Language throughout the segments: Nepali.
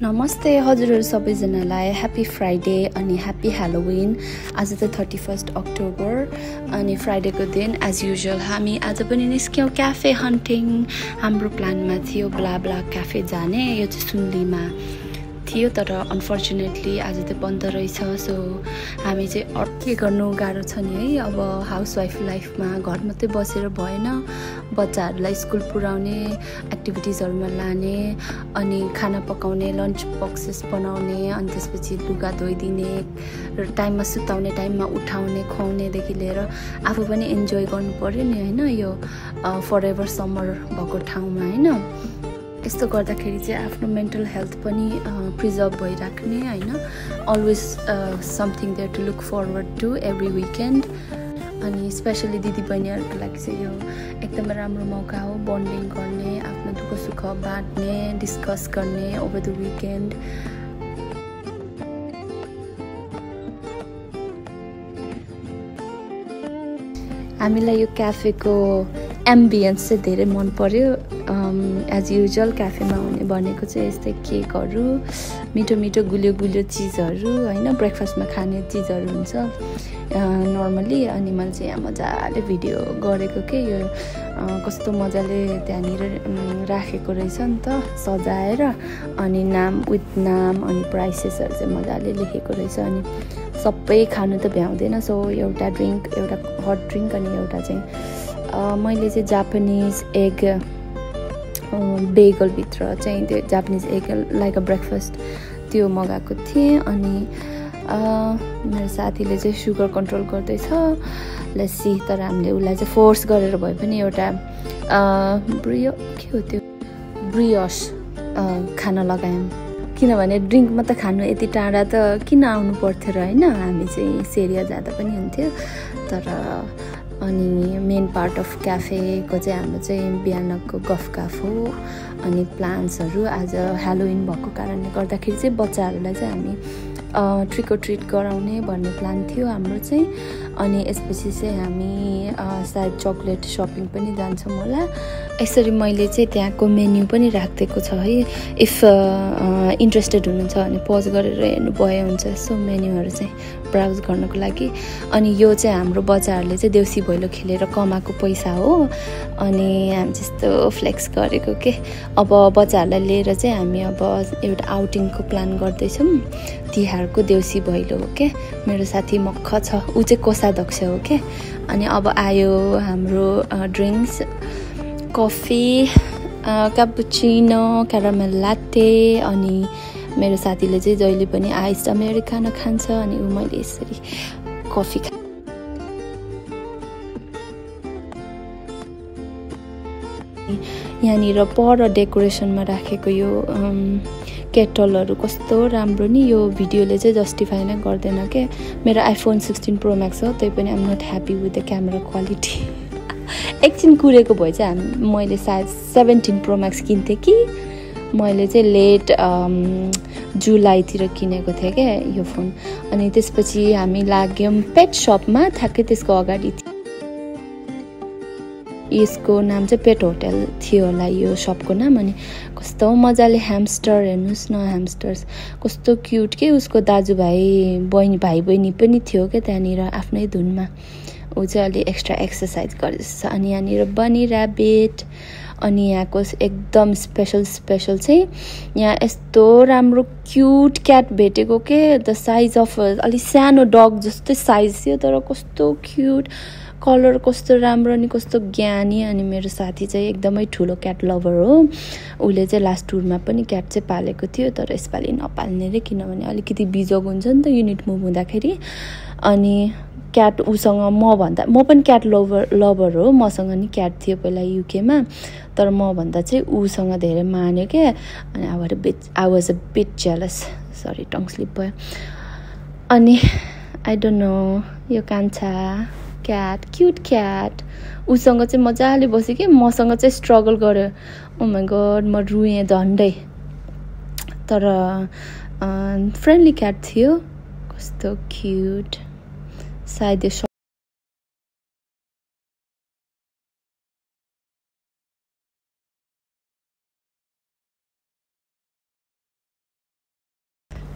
नमस्ते हजुरहरु सबैजनालाई ह्यापी फ्राइडे अनि ह्यापी ह्यालोविन। आज त 31 अक्टोबर अनि फ्राइडेको दिन एज युजुअल हामी आज पनि निस्क्यौं क्याफे हन्टिङ। हाम्रो प्लानमा थियो ब्ला क्याफे जाने, यो चाहिँ सुनलीमा थियो तर अनफर्चुनेटली आज त बन्द रहेछ। सो हामी चाहिँ के गर्नु गाह्रो छ नि है। अब हाउसवाइफ लाइफमा घर मात्रै बसेर भएन, बच्चाहरूलाई स्कुल पुर्याउने, एक्टिभिटिजहरुमा लाने, अनि खाना पकाउने, लन्च बक्सेस बनाउने, अनि त्यसपछि लुगा धोइदिने, र टाइममा सुताउने, टाइममा उठाउने, खुवाउनेदेखि लिएर आफू पनि इन्जोय गर्नु पर्यो नि हैन, यो फरएभर समर भएको ठाउँमा हैन। यस्तो गर्दाखेरि चाहिँ आफ्नो मेन्टल हेल्थ पनि प्रिजर्भ भइराख्ने हैन। Always something there to look forward to every weekend. अनि स्पेसली दिदीबहिनीहरूको लागि चाहिँ यो एकदमै राम्रो मौका हो, बन्डिङ गर्ने, आफ्नो दुःख सुख बाँड्ने, डिस्कस गर्ने ओभर द विकेन्ड। हामीलाई यो क्याफेको एम्बियन्स चाहिँ धेरै मन पर्यो। एज युजुअल क्याफेमा हुने भनेको चाहिँ यस्तै केकहरू, मिठो मिठो गुलियो चिजहरू हैन, ब्रेकफास्टमा खाने चिजहरू हुन्छ नर्मली। अनि मैले चाहिँ यहाँ मजाले भिडियो गरेको के यो कस्तो मजाले त्यहाँनिर राखेको रहेछ नि त सजाएर, अनि नाम विथ नाम अनि प्राइसेसहरू चाहिँ मजाले लेखेको रहेछ। अनि सबै खानु त भ्याउँदैन, सो एउटा ड्रिङ्क, एउटा हट ड्रिङ्क अनि एउटा चाहिँ मैले चाहिँ जापानिज एग बेगलभित्र चाहिँ त्यो Japanese egg like a breakfast त्यो मगाएको थिएँ। अनि मेरो साथीले चाहिँ सुगर कन्ट्रोल गर्दैछ, लस्सी, तर हामीले उसलाई चाहिँ फोर्स गरेर भए पनि एउटा के हो त्यो ब्रियस खाना लगायौँ, किनभने ड्रिङ्क मात्रै खानु यति टाढा त किन आउनु पर्थ्यो र हैन। हामी चाहिँ सेरिया जाँदा पनि हुन्थ्यो, तर अनि मेन पार्ट अफ क्याफेको चाहिँ हाम्रो चाहिँ बिहानको गफ गाफ हो। अनि प्लान्ट्सहरू आज ह्यालोविन भएको कारणले गर्दाखेरि चाहिँ बच्चाहरूलाई चाहिँ हामी ट्रिक अर ट्रिट गराउने भन्ने प्लान थियो हाम्रो चाहिँ। अनि यसपछि चाहिँ हामी सायद चक्लेट सपिङ पनि जान्छौँ होला। यसरी मैले चाहिँ त्यहाँको मेन्यु पनि राखिदिएको छ है, इफ इन्ट्रेस्टेड हुनुहुन्छ भने पज गरेर हेर्नु भए हुन्छ सो मेन्युहरू चाहिँ ब्राउज गर्नको लागि। अनि यो चाहिँ हाम्रो बच्चाहरूले चाहिँ देउसी भैलो खेलेर कमाएको पैसा हो, अनि हामी त्यस्तो फ्लेक्स गरेको के। अब बच्चाहरूलाई लिएर चाहिँ हामी अब एउटा आउटिङको प्लान गर्दैछौँ, तिहारको देउसी भैलो हो के। मेरो साथी मक्ख छ, ऊ चाहिँ कोषाध्यक्ष हो के। अनि अब आयो हाम्रो ड्रिङ्क्स, कफी, क्यापुचिनो, क्यारामेल लाटे, अनि मेरो साथीले चाहिँ जहिले पनि आइस्ड अमेरिकानो खान्छ, अनि मैले यसरी कफी यहाँनिर पर डेकोरेसनमा राखेको यो केटलहरू कस्तो राम्रो नि। यो भिडियोले चाहिँ जस्टिफाई नै गर्दैन के। मेरो आइफोन 16 प्रो म्याक्स हो, त्यही पनि I'm not happy with the camera quality. एकछिन कुरेको भए चाहिँ मैले सायद 17 प्रो म्याक्स किन्थेँ कि, मैले चाहिँ लेट जुलाईतिर किनेको थिएँ क्या यो फोन। अनि त्यसपछि हामी लाग्यौँ पेट सपमा, ठ्याक्कै त्यसको अगाडि यसको नाम चाहिँ पेट होटल थियो होला यो सपको नाम। अनि कस्तो मजाले ह्यामस्टर हेर्नुहोस् न, ह्यामस्टर्स कस्तो क्युट के। उसको दाजुभाइ भाइ बहिनी पनि थियो क्या त्यहाँनिर आफ्नै धुनमा। ऊ चाहिँ अलि एक्स्ट्रा एक्सर्साइज गर्दै छ। अनि यहाँनिर बनी ऱ्याबिट, अनि यहाँको एकदम स्पेसल चाहिँ यहाँ यस्तो राम्रो क्युट क्याट भेटेको के, द साइज अफ अलि सानो डग जस्तै साइज थियो, तर कस्तो क्युट, कलर कस्तो राम्रो अनि कस्तो ज्ञानी। अनि मेरो साथी चाहिँ एकदमै ठुलो क्याट लभर हो, उसले चाहिँ लास्ट टुरमा पनि क्याट चाहिँ पालेको थियो, तर यसपालि नपाल्ने रे, किनभने अलिकति बिजोग हुन्छ नि त युनिट मुभ हुँदाखेरि। अनि क्याट उसँग म पनि क्याट लभर हो, मसँग नि क्याट थियो पहिला युकेमा, तर म भन्दा चाहिँ उसँग धेरै मान्यो क्या। अनि I was a bit jealous, sorry tongue sleep भयो। अनि आई डोन्ट नो, यो कान्छा क्याट, क्युट क्याट, उसँग चाहिँ मजाले बस्यो कि, मसँग चाहिँ स्ट्रगल गर्यो। ओ माई गड, म रुएँ झन्डै, तर फ्रेन्डली क्याट थियो, कस्तो क्युट। सायद यो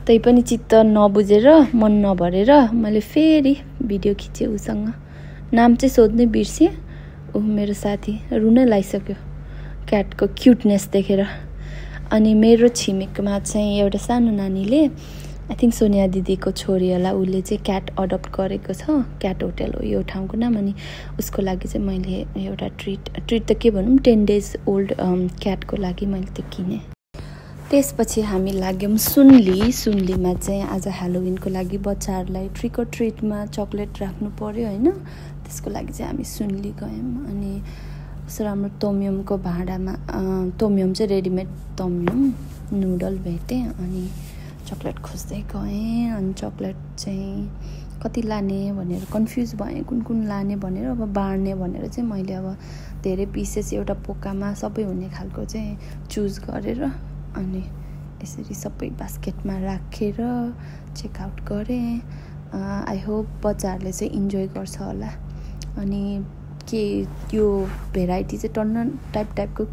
तै पनि चित्त नबुझेर मन नभरेर मैले फेरि भिडियो खिचेँ उसँग। नाम चाहिँ सोध्नै बिर्सेँ। ऊ मेरो साथी रुनै लागिसक्यो क्याटको क्युटनेस देखेर। अनि मेरो छिमेकमा चाहिँ एउटा सानो नानीले आई थिङ्क सोनिया दिदीको छोरी होला, उसले चाहिँ क्याट अडप्ट गरेको छ। क्याट होटल हो यो ठाउँको नाम। अनि उसको लागि चाहिँ मैले एउटा ट्रिट त के भनौँ 10 days ओल्ड क्याटको लागि मैले त्यो किनेँ। त्यसपछि हामी लाग्यौँ सुनलीमा चाहिँ आज ह्यालोविनको लागि बच्चाहरूलाई ट्रिक अर ट्रिटमा चक्लेट राख्नु पर्यो होइन। त्यसको लागि चाहिँ हामी सुनली गयौँ। अनि कस्तो राम्रो तोमयमको भाँडामा तोमयम चाहिँ रेडिमेड तोमयम नुडल भेटेँ। अनि चक्लेट खोज्दै गएँ। अनि चक्लेट चाहिँ कति लाने भनेर कन्फ्युज भएँ, कुन लाने भनेर। अब बाँड्ने भनेर चाहिँ मैले अब धेरै पिसेस एउटा पोकामा सबै हुने खालको चाहिँ चुज गरेर अनि यसरी सबै बास्केटमा राखेर चेकआउट गरेँ। आई होप बच्चाहरूले चाहिँ इन्जोय गर्छ होला। अनि के त्यो भेराइटी चाहिँ टन्न टाइपको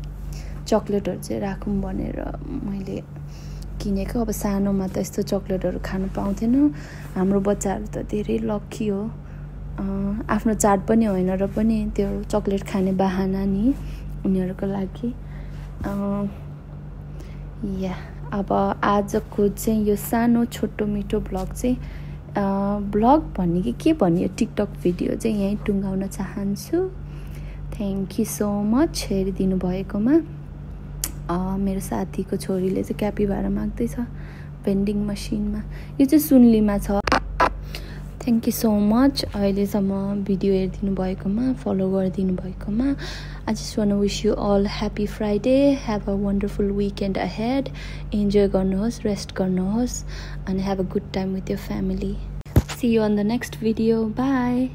चक्लेटहरू चाहिँ राखौँ भनेर मैले किनेको। अब सानोमा त यस्तो चक्लेटहरू खानु पाउँथेन। हाम्रो बच्चाहरू त धेरै लक्की हो। आफ्नो चाड पनि होइन र पनि त्यो चक्लेट खाने बाहना नि उनीहरूको लागि। अब आजको चाहिँ यो सानो छोटो मिठो ब्लग चाहिँ ब्लग भन्ने कि के भन्ने टिकटक भिडियो चाहिँ यहीँ टुङ्गाउन चाहन्छु। थ्याङ्क यू सो मच हेरिदिनु भएकोमा। मेरो साथीको छोरीले चाहिँ क्यापिभारा माग्दैछ भेन्डिङ मसिनमा। यो चाहिँ सुनलीमा छ। थ्याङ्क यू सो मच अहिलेसम्म भिडियो हेरिदिनु भएकोमा, फलो गरिदिनु भएकोमा। I just want wish you all happy Friday, have a wonderful weekend ahead. Enjoy गर्नुहोस्, रेस्ट गर्नुहोस् अनि have a good time with your family. See you on the next video. By.